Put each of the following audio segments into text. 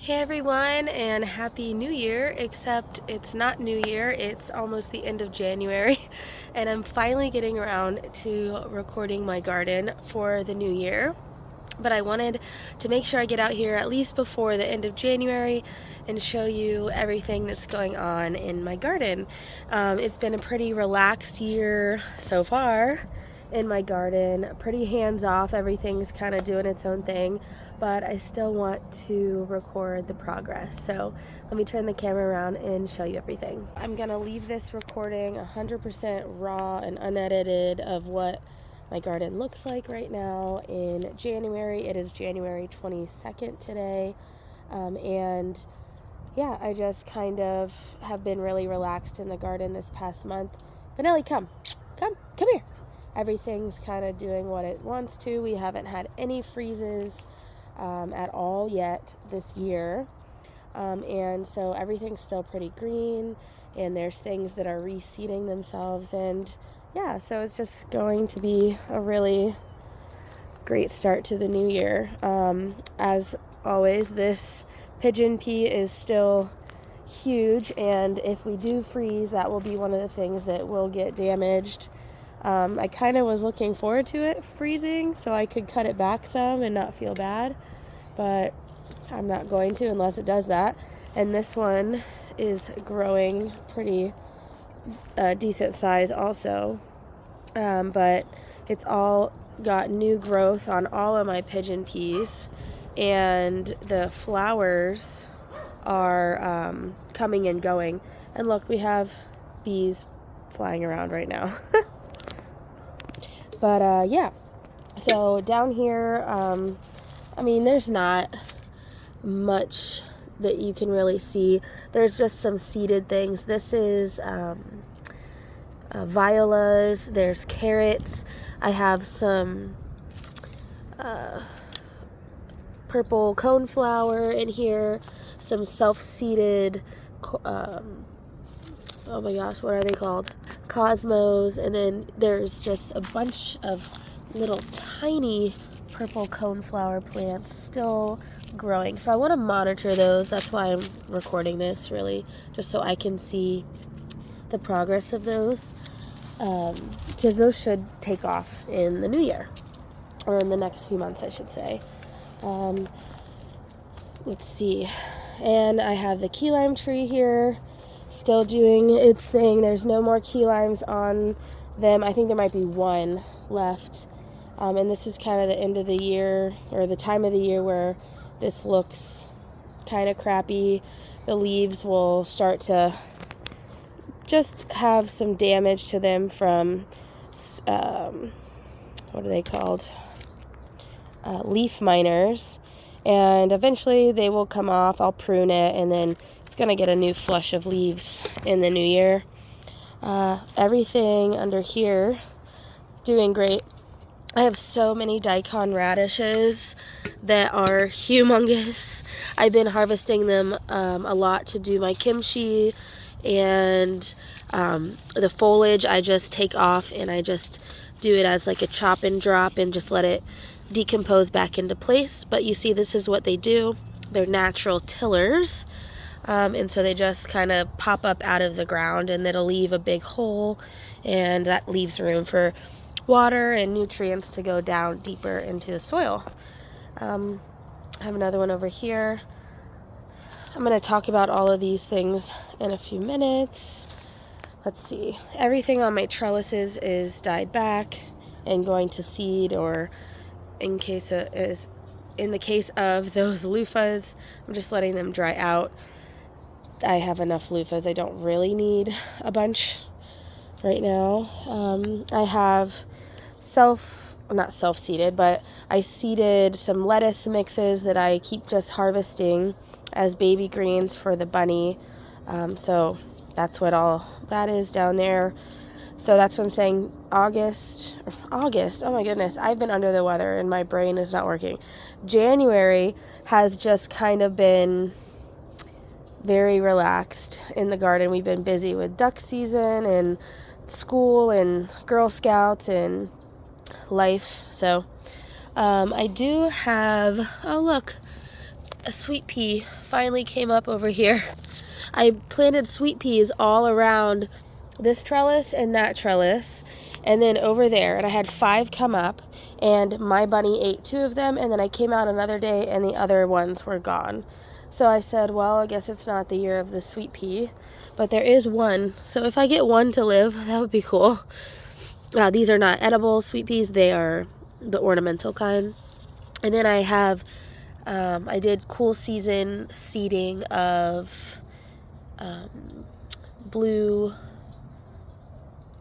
Hey everyone, and Happy New Year, except it's not New Year, it's almost the end of January, and I'm finally getting around to recording my garden for the new year. But I wanted to make sure I get out here at least before the end of January and show you everything that's going on in my garden. It's been a pretty relaxed year so far in my garden, pretty hands off, everything's kind of doing its own thing, but I still want to record the progress. So let me turn the camera around and show you everything. I'm gonna leave this recording 100% raw and unedited of what my garden looks like right now in January. It is January 22nd today, and yeah, I just kind of have been really relaxed in the garden this past month. But Nelly, come here. Everything's kind of doing what it wants to. We haven't had any freezes at all yet this year, and so everything's still pretty green, and there's things that are reseeding themselves, and yeah, so it's just going to be a really great start to the new year. As always, this pigeon pea is still huge, and if we do freeze, that will be one of the things that will get damaged. I kind of was looking forward to it freezing so I could cut it back some and not feel bad, but I'm not going to unless it does that. And this one is growing pretty decent size also, but it's all got new growth on all of my pigeon peas, and the flowers are coming and going. And look, we have bees flying around right now. But yeah, so down here, I mean, there's not much that you can really see. There's just some seeded things. This is violas, there's carrots. I have some purple coneflower in here, some self-seeded, oh my gosh, what are they called? Cosmos, and then there's just a bunch of little tiny purple coneflower plants still growing. So I want to monitor those. That's why I'm recording this, really, just so I can see the progress of those, because those should take off in the new year, or in the next few months, I should say. Let's see. And I have the key lime tree here, still doing its thing. There's no more key limes on them. I think there might be one left. And this is kind of the end of the year, or the time of the year where this looks kind of crappy. The leaves will start to just have some damage to them from, what are they called? Leaf miners. And eventually they will come off. I'll prune it, and then it's going to get a new flush of leaves in the new year. Everything under here is doing great. I have so many daikon radishes that are humongous. I've been harvesting them a lot to do my kimchi, and the foliage I just take off and I just do it as like a chop and drop and just let it decompose back into place. But you see, this is what they do. They're natural tillers, and so they just kind of pop up out of the ground, and it'll leave a big hole, and that leaves room for water and nutrients to go down deeper into the soil. I have another one over here. I'm going to talk about all of these things in a few minutes. Let's see. Everything on my trellises is dyed back and going to seed, or in the case of those loofahs, I'm just letting them dry out. I have enough loofahs. I don't really need a bunch right now. I have not self-seeded, but I seeded some lettuce mixes that I keep just harvesting as baby greens for the bunny. So that's what all that is down there. So that's what I'm saying. August, oh my goodness, I've been under the weather and my brain is not working. January has just kind of been very relaxed in the garden. We've been busy with duck season and school and Girl Scouts and life. So I do have, oh look, a sweet pea finally came up over here. I planted sweet peas all around this trellis and that trellis, and then over there, and I had 5 come up, and my bunny ate 2 of them, and then I came out another day and the other ones were gone. So I said, well, I guess it's not the year of the sweet pea, but there is one. So if I get one to live, that would be cool. These are not edible sweet peas. They are the ornamental kind. And then I have, I did cool season seeding of blue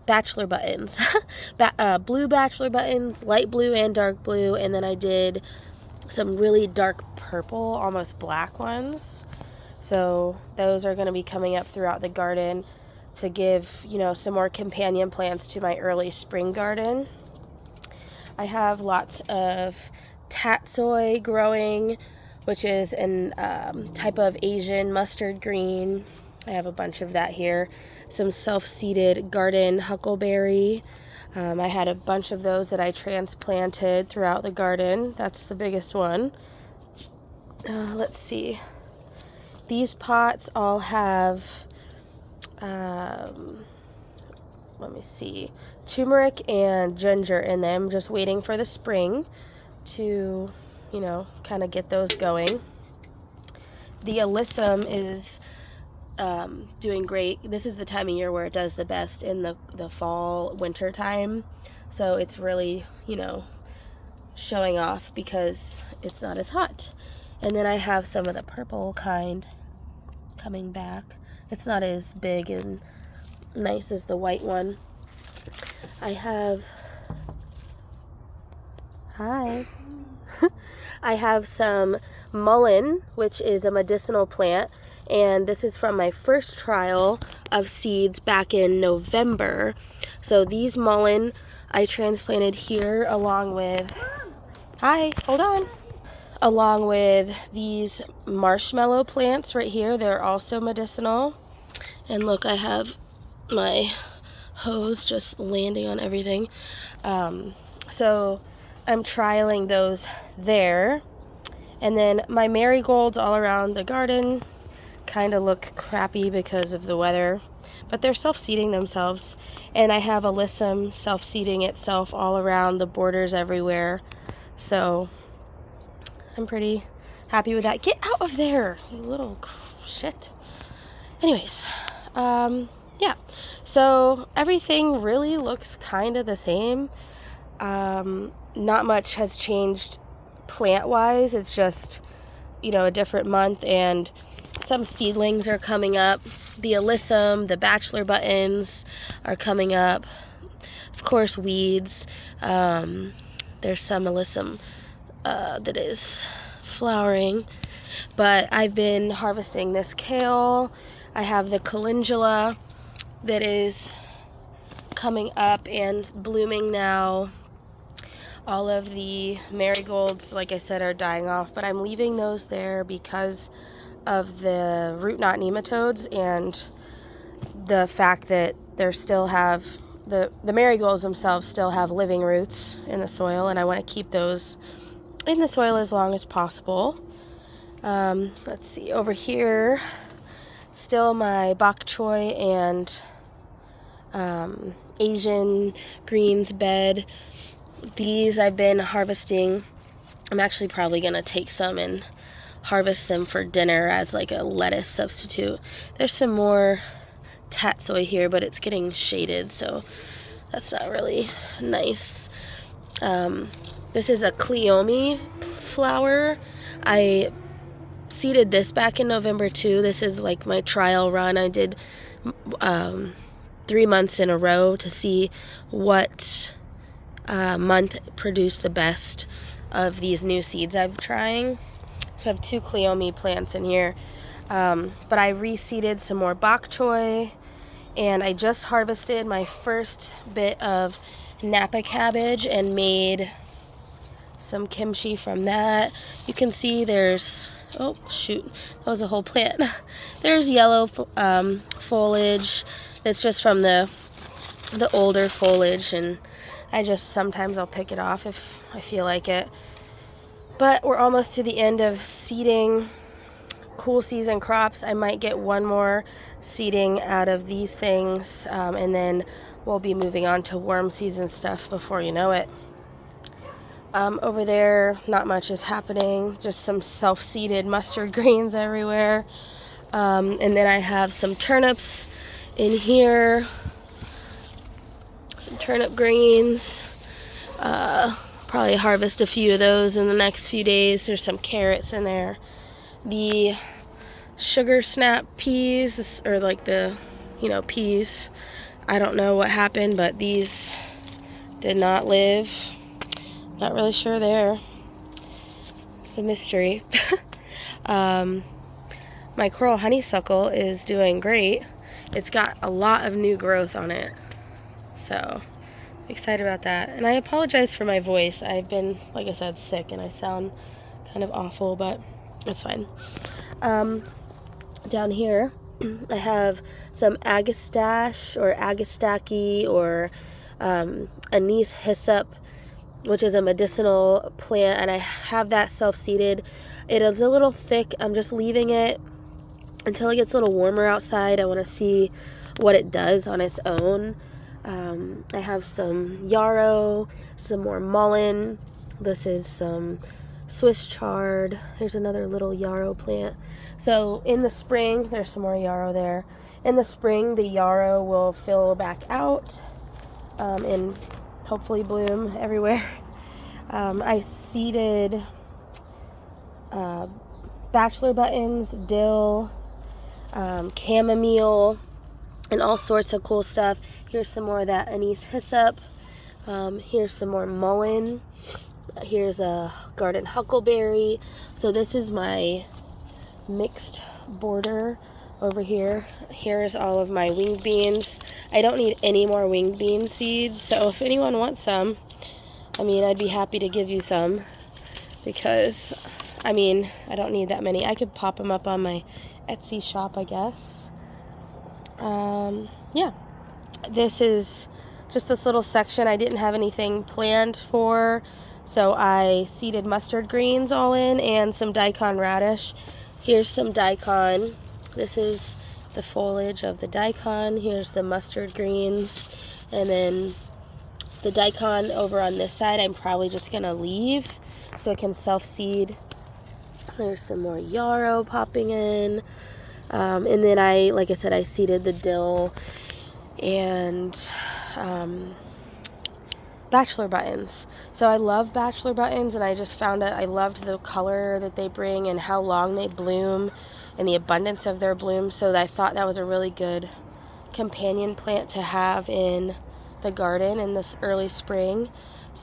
bachelor buttons. Blue bachelor buttons, light blue and dark blue. And then I did some really dark purple, almost black ones. So those are going to be coming up throughout the garden to give, you know, some more companion plants to my early spring garden. I have lots of tatsoi growing, which is an type of Asian mustard green. I have a bunch of that here. Some self-seeded garden huckleberry. I had a bunch of those that I transplanted throughout the garden. That's the biggest one. Let's see. These pots all have, let me see, turmeric and ginger in them, just waiting for the spring to, you know, kind of get those going. The alyssum is doing great. This is the time of year where it does the best in the fall, winter time. So it's really, you know, showing off because it's not as hot. And then I have some of the purple kind coming back. It's not as big and nice as the white one. I have, hi. I have some mullein, which is a medicinal plant. And this is from my first trial of seeds back in November. So these mullein I transplanted here along with, hi, hold on. Along with these marshmallow plants right here. They're also medicinal. And look, I have my hose just landing on everything. So I'm trialing those there. And then my marigolds all around the garden kind of look crappy because of the weather, but they're self-seeding themselves. And I have alyssum self-seeding itself all around the borders everywhere. So I'm pretty happy with that. Get out of there, you little shit. Anyways, yeah. So everything really looks kind of the same. Not much has changed plant-wise. It's just, you know, a different month, and some seedlings are coming up. The alyssum, the bachelor buttons are coming up. Of course, weeds. There's some alyssum that is flowering. But I've been harvesting this kale. I have the calendula that is coming up and blooming now. All of the marigolds, like I said, are dying off, but I'm leaving those there because of the root knot nematodes and the fact that they still have, the marigolds themselves still have living roots in the soil, and I want to keep those in the soil as long as possible. Let's see, over here, still my bok choy and Asian greens bed. These I've been harvesting. I'm actually probably going to take some and harvest them for dinner as like a lettuce substitute. There's some more tatsoi here, but it's getting shaded, so that's not really nice. This is a cleome flower. I seeded this back in November too. This is like my trial run. I did 3 months in a row to see what month produced the best of these new seeds I'm trying. So I have 2 cleome plants in here. But I reseeded some more bok choy, and I just harvested my first bit of Napa cabbage and made some kimchi from that. You can see there's, oh shoot, that was a whole plant. There's yellow foliage that's just from the older foliage, and I just sometimes I'll pick it off if I feel like it. But we're almost to the end of seeding cool season crops. I might get one more seeding out of these things, and then we'll be moving on to warm season stuff before you know it. Over there, not much is happening, just some self-seeded mustard greens everywhere. And then I have some turnips in here, some turnip greens. Probably harvest a few of those in the next few days. There's some carrots in there. The sugar snap peas, or like the, peas, I don't know what happened, but these did not live. Not really sure there. It's a mystery. My coral honeysuckle is doing great. It's got a lot of new growth on it, so excited about that. And I apologize for my voice. I've been, like I said, sick, and I sound kind of awful, but it's fine. Down here, I have some agastache or agastaki or anise hyssop, which is a medicinal plant, and I have that self-seeded. It is a little thick. I'm just leaving it until it gets a little warmer outside. I want to see what it does on its own. I have some yarrow, some more mullein. This is some Swiss chard. There's another little yarrow plant. So in the spring, there's some more yarrow there. In the spring, the yarrow will fill back out and hopefully bloom everywhere. I seeded bachelor buttons, dill, chamomile, and all sorts of cool stuff. Here's some more of that anise hyssop. Here's some more mullein. Here's a garden huckleberry. So this is my mixed border over here. Here's all of my winged beans. I don't need any more winged bean seeds, so if anyone wants some, I'd be happy to give you some, because I don't need that many. I could pop them up on my Etsy shop, I guess. Yeah, this is just this little section I didn't have anything planned for, so I seeded mustard greens all in and some daikon radish. Here's some daikon. This is the foliage of the daikon. Here's the mustard greens, and then the daikon over on this side I'm probably just gonna leave so it can self-seed. There's some more yarrow popping in. And then like I said, I seeded the dill and bachelor buttons. So I love bachelor buttons, and I just found out I loved the color that they bring and how long they bloom and the abundance of their bloom. So I thought that was a really good companion plant to have in the garden in this early spring.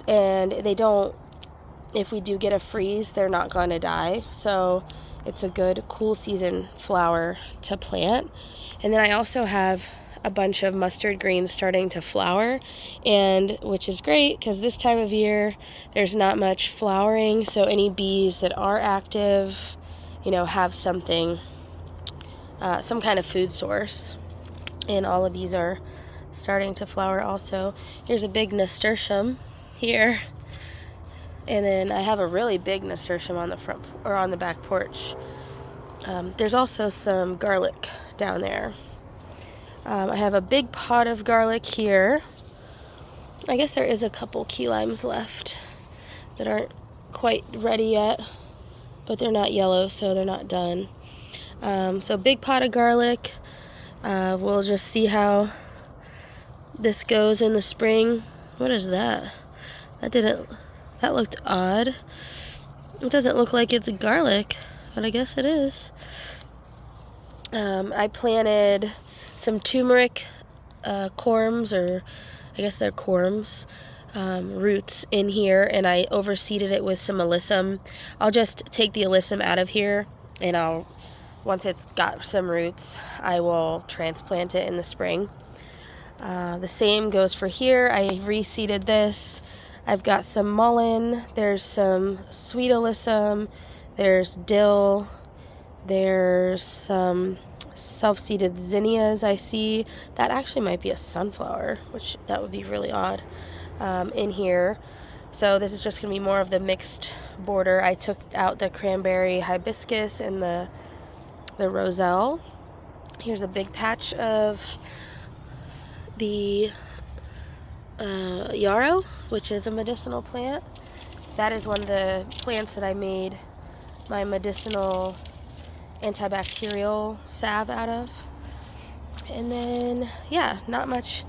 And they don't, if we do get a freeze, they're not going to die. So it's a good cool season flower to plant. And then I also have a bunch of mustard greens starting to flower, and which is great because this time of year there's not much flowering, so any bees that are active, have something, some kind of food source. And all of these are starting to flower also. Here's a big nasturtium here, and then I have a really big nasturtium on the front or on the back porch. There's also some garlic down there. I have a big pot of garlic here. I guess there is a couple key limes left that aren't quite ready yet, but they're not yellow, so they're not done. So big pot of garlic. We'll just see how this goes in the spring. What is that? That looked odd. It doesn't look like it's garlic, but I guess it is. I planted some turmeric corms, or I guess they're corms, roots in here, and I overseeded it with some alyssum. I'll just take the alyssum out of here, and once it's got some roots, I will transplant it in the spring. The same goes for here. I reseeded this. I've got some mullein, there's some sweet alyssum, there's dill, there's some self-seeded zinnias I see. That actually might be a sunflower, which that would be really odd, in here. So this is just going to be more of the mixed border, I took out the cranberry hibiscus and the roselle. Here's a big patch of the yarrow, which is a medicinal plant. That is one of the plants that I made my medicinal antibacterial salve out of. And then, yeah, not much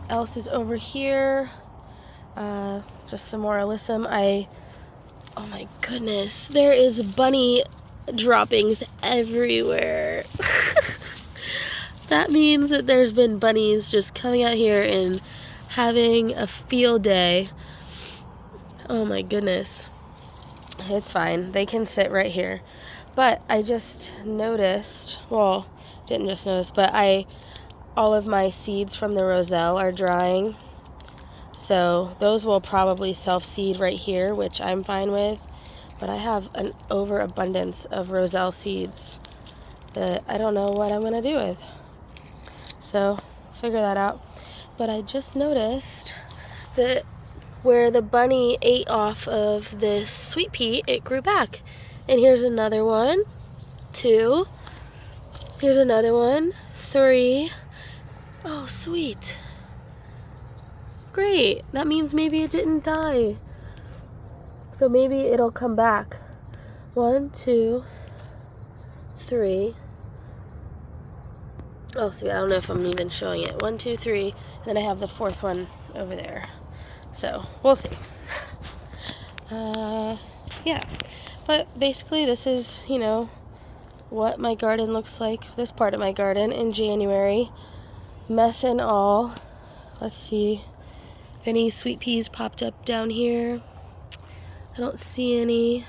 else is over here. Just some more alyssum. Oh my goodness, there is bunny droppings everywhere. That means that there's been bunnies just coming out here and having a field day. Oh my goodness. It's fine. They can sit right here. But I just noticed, well, didn't just notice, but all of my seeds from the roselle are drying. So those will probably self-seed right here, which I'm fine with. But I have an overabundance of roselle seeds that I don't know what I'm going to do with. So figure that out. But I just noticed that where the bunny ate off of this sweet pea, it grew back. And here's another one, 2. Here's another one, 3. Oh, sweet. Great. That means maybe it didn't die. So maybe it'll come back. 1, 2, 3. Oh, sweet. I don't know if I'm even showing it. 1, 2, 3. And then I have the 4th one over there. So we'll see. Yeah. But basically this is, what my garden looks like. This part of my garden in January. Mess and all. Let's see if any sweet peas popped up down here. I don't see any.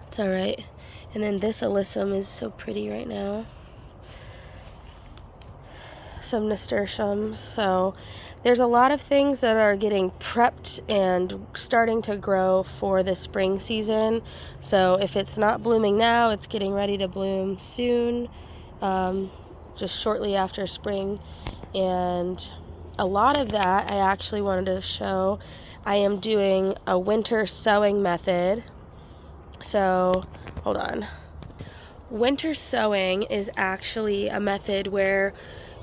It's alright. And then this alyssum is so pretty right now. Some nasturtiums. So there's a lot of things that are getting prepped and starting to grow for the spring season. So if it's not blooming now, it's getting ready to bloom soon, just shortly after spring. And a lot of that I actually wanted to show. I am doing a winter sowing method. So hold on. Winter sowing is actually a method where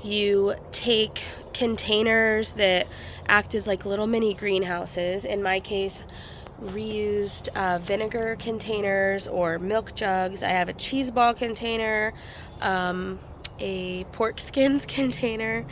you take containers that act as like little mini greenhouses. In my case, reused vinegar containers or milk jugs. I have a cheese ball container, a pork skins container,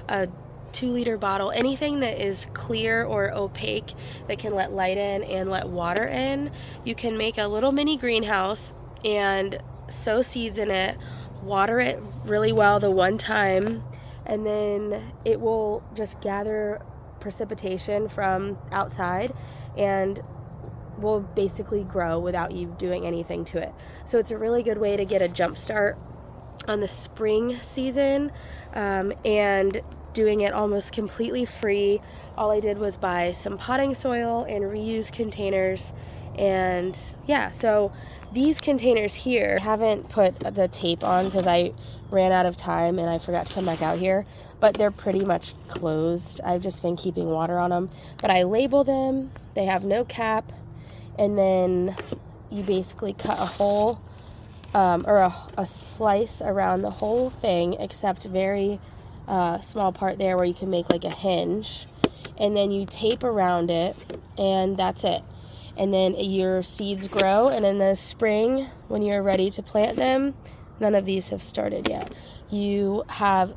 a 2-liter bottle, anything that is clear or opaque that can let light in and let water in. You can make a little mini greenhouse and sow seeds in it, water it really well the one time, and then it will just gather precipitation from outside and will basically grow without you doing anything to it. So it's a really good way to get a jump start on the spring season, and doing it almost completely free. All I did was buy some potting soil and reuse containers. And yeah, so these containers here, I haven't put the tape on because I ran out of time and I forgot to come back out here, but they're pretty much closed. I've just been keeping water on them, but I label them. They have no cap, and then you basically cut a hole or a slice around the whole thing, except very small part there where you can make like a hinge, and then you tape around it, and that's it. And then your seeds grow, and in the spring when you're ready to plant them, none of these have started yet, you have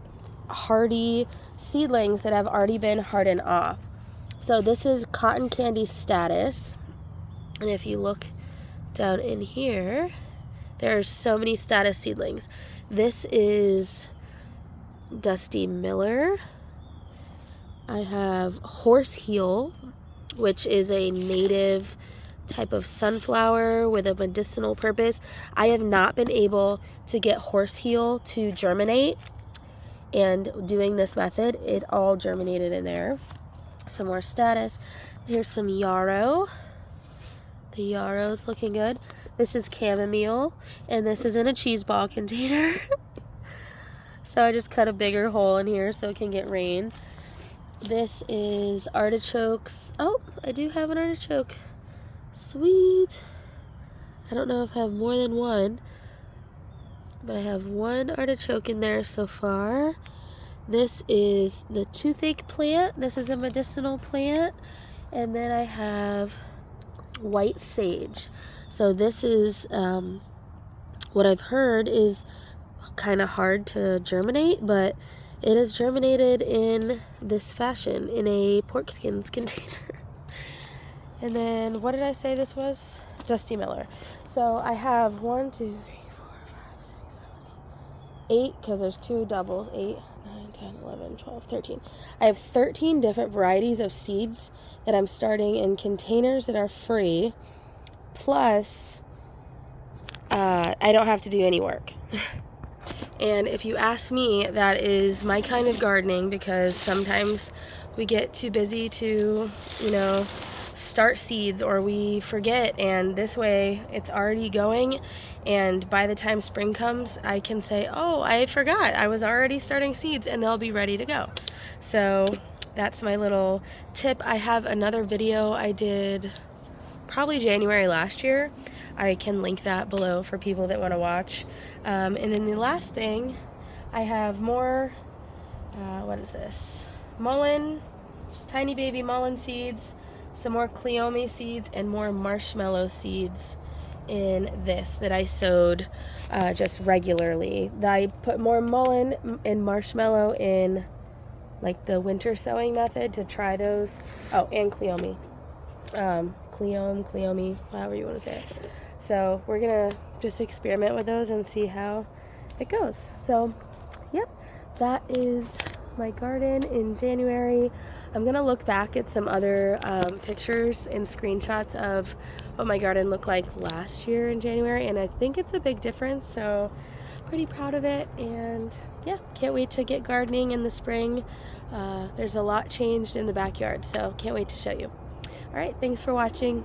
hardy seedlings that have already been hardened off. So this is cotton candy status, and if you look down in here, there are so many status seedlings. This is Dusty Miller. I have Horseheel, which is a native type of sunflower with a medicinal purpose. I have not been able to get Horseheel to germinate, and doing this method, it all germinated in there. Some more status. Here's some yarrow. The yarrow's looking good. This is chamomile, and this is in a cheese ball container. So I just cut a bigger hole in here so it can get rain. This is artichokes. Oh, I do have an artichoke Sweet. I don't know if I have more than one, but I have one artichoke in there so far. This is the toothache plant. This is a medicinal plant. And then I have white sage. So this is what I've heard is kind of hard to germinate, but it is germinated in this fashion in a pork skins container. And then what did I say this was? Dusty Miller. So I have 1, 2, 3, 4, 5, 6, 7, 8, because there's 2 doubles. 8, 9, 10, 11, 12, 13. I have 13 different varieties of seeds that I'm starting in containers that are free. Plus, I don't have to do any work. And if you ask me, that is my kind of gardening, because sometimes we get too busy to, start seeds, or we forget, and this way it's already going, and by the time spring comes I can say, oh, I forgot, I was already starting seeds, and they'll be ready to go. So that's my little tip. I have another video I did probably January last year. I can link that below for people that want to watch. And then the last thing, I have more, what is this? Mullein, tiny baby mullein seeds, some more cleome seeds, and more marshmallow seeds in this that I sowed just regularly. I put more mullein and marshmallow in like the winter sowing method to try those. Oh, and cleome. Cleome, however you want to say it. So we're gonna just experiment with those and see how it goes. So yep, that is my garden in January. I'm gonna look back at some other pictures and screenshots of what my garden looked like last year in January, and I think it's a big difference, so pretty proud of it. And yeah, can't wait to get gardening in the spring. There's a lot changed in the backyard, so can't wait to show you. All right, thanks for watching.